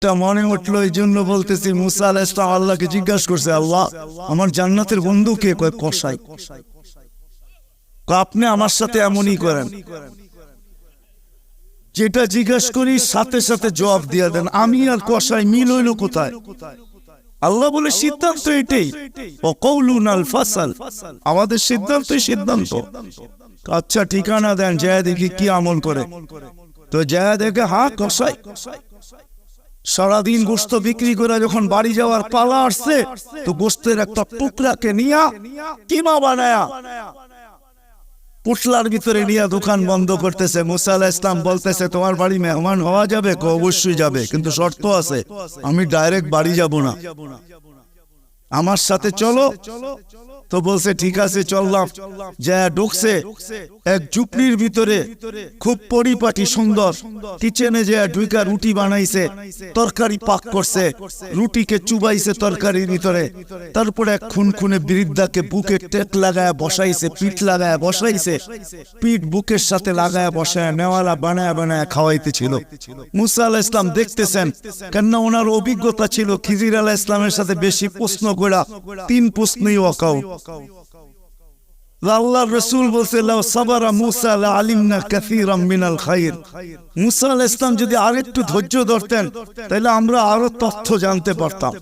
মনে উঠলো, এই জন্য বলতেছি। মুসা আলাইহিস সালাম আল্লাহকে জিজ্ঞাসা করছে, আল্লাহ আমার জান্নাতের বন্ধু কে? কয় কসাই। আপনি আমার সাথে এমনই করেন, যেটা জিজ্ঞাসা করি সাথে সাথে জবাব দিয়ে দেন। আমি আর কসাই মিল হইল কোথায়? আল্লাহ বলে সিদ্ধান্ত এটাই, ওয়াকাউলুনাল ফাসাল, আমাদের সিদ্ধান্তই সিদ্ধান্ত। আচ্ছা ঠিকানা দেন, যায় দেখি কি আমল করে। তো যায় দেখে হ্যাঁ কসাই। সারাদিন গোস্ত বিক্রি করে যখন বাড়ি যাওয়ার পালা আসছে, তো গোস্তের একটা টুকরাকে নিয়া কিমা বানায়া পুটলার ভিতরে নিয়ে দোকান বন্ধ করতেছে। মুসা আলাইহিস সালাম বলতেছে, তোমার বাড়ি মেহমান হওয়া যাবে? অবশ্যই যাবে, কিন্তু শর্ত আছে, আমি ডাইরেক্ট বাড়ি যাব না, আমার সাথে চলো। তো বলছে ঠিক আছে চললাম। যা ঢুকছে এক ঝুপড়ির ভিতরে, খুব পরিপাটি সুন্দর। কিচেনে যে ঢুকা রুটি বানাইছে, তরকারি পাক করছে, রুটিকে চুবাইছে তরকারির ভিতরে। তারপরে এক খুনখুনে বৃদ্ধাকে বুকে টেক লাগায় বসাইছে, পিঠ লাগায় বসাইছে, পিঠ বুকের সাথে লাগায় বসায় নেওয়ালা বানায় বানায় খাওয়াইতেছিল। মুসা আলাইহিস সালাম দেখতেছেন, কেননা ওনার অভিজ্ঞতা ছিল খিজির আলাইহিস সালামের সাথে বেশি প্রশ্ন করা, 3 প্রশ্নই ওয়াকাউট। আল্লাহর রাসূল বলছে, লাউ সাবারা মুসা লা আলিমনা কাসীরাম মিনাল খায়র। মুসা আলাইহিস সালাম যদি আরেকটু ধৈর্য ধরতেন, তাহলে আমরা আরো তথ্য জানতে পারতাম।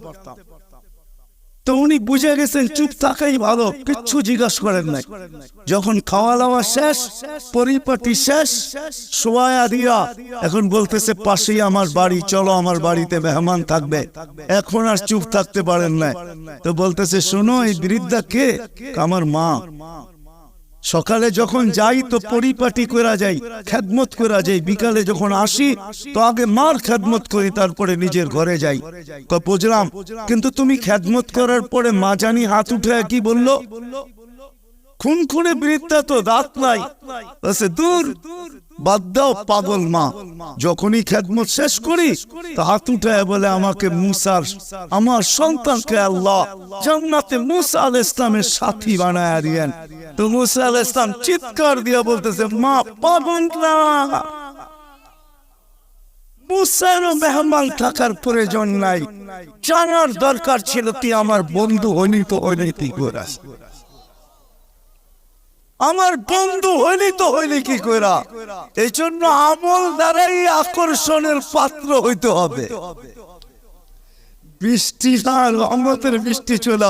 তো উনি বুঝে গেছেন চুপ থাকাই ভালো, কিচ্ছু জিজ্ঞাসা করেন নাই। যখন খাওয়া দাওয়া শেষ, পরিপাটি শেষ, শোয়া দিয়া এখন বলতেছে, পাশেই আমার বাড়ি, চলো আমার বাড়িতে মেহমান থাকবে। এখন আর চুপ থাকতে পারেন না। তো বলতেছে, শোনো এই বৃদ্ধা কে? আমার মা। সকালে যখন যাই তো পরিপাটি করা যাই, খেদমত করা যাই, বিকালে যখন আসি তো আগে মার খেদমত করি, তারপরে নিজের ঘরে যাই। বুঝলাম, কিন্তু তুমি খেদমত করার পরে মা জানি হাত উঠে কি বললো? খুনখুনে বৃদ্ধা, তো দাঁত নাই। দূর, বাদ দাও পাগল মা। যখনই খেদমত শেষ করি তো হাত উঠায় বলে, আমাকে মুসার, আমার সন্তানকে আল্লাহ জান্নাতে মুসা আলাইহিস সালামের সাথী বানায়া দিয়েন। তো মুসা আলাইহিস সালাম চিৎকার দিয়া বলতেছে, মা পাগল না, মুসারও মেহমান থাকার প্রয়োজন নাই, জানার দরকার ছিল তুই আমার বন্ধু হইনি তো হইনি কি করে, আমার বন্ধু হইলি তো হইলি কি কইরা। এই জন্য আমল দ্বারাই আকর্ষণের পাত্র হইতে হবে। বৃষ্টি না, রহমতের বৃষ্টি চলে